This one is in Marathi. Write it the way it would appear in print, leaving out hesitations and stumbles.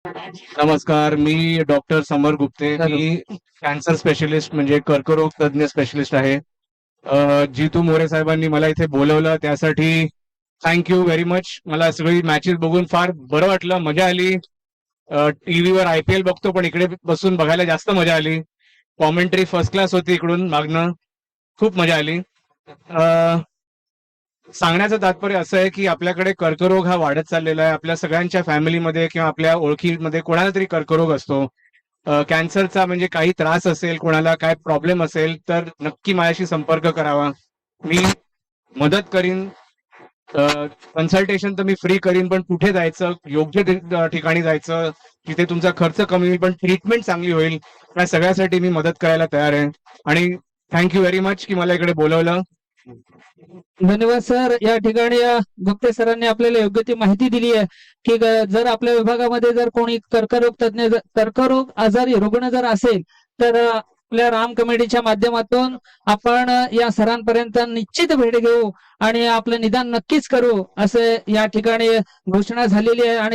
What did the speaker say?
नमस्कार, मी डॉक्टर समर गुप्ते. मी कॅन्सर स्पेशलिस्ट म्हणजे कर्करोग तज्ञ स्पेशलिस्ट आहे. जितू मोरे साहेबांनी मला इथे बोलवलं त्यासाठी थँक्यू व्हेरी मच. मला सगळी मॅचेस बघून फार बरं वाटलं, मजा आली. टीव्हीवर IPL बघतो पण इकडे बसून बघायला जास्त मजा आली. कॉमेंट्री फर्स्ट क्लास होती इकडून मागणं, खूप मजा आली. सांगण्याचं तात्पर्य असं आहे की आपल्याकडे कर्करोग हा वाढत चाललेला आहे. आपल्या सगळ्यांच्या फॅमिलीमध्ये किंवा आपल्या ओळखीमध्ये कोणाला तरी कर्करोग असतो. कॅन्सरचा म्हणजे काही त्रास असेल, कोणाला काय प्रॉब्लेम असेल तर नक्की माझ्याशी संपर्क करावा. मी मदत करीन. कन्सल्टेशन तर मी फ्री करीन, पण कुठे जायचं, योग्य ठिकाणी जायचं, तिथे तुमचा खर्च कमी होईल पण ट्रीटमेंट चांगली होईल, या सगळ्यासाठी मी मदत करायला तयार आहे. आणि थँक्यू व्हेरी मच की मला इकडे बोलवलं. धन्यवाद सर. या ठिकाणी गुप्ते सरांनी आपल्याला योग्य ती माहिती दिली आहे की जर आपल्या विभागामध्ये जर कोणी कर्करोग तज्ञ कर्करोग आजारी रुग्ण जर असेल तर आपल्या राम कमिटीच्या माध्यमातून आपण या सरांपर्यंत निश्चित भेट घेऊ आणि आपलं निदान नक्कीच करू असे या ठिकाणी घोषणा झालेली आहे. आणि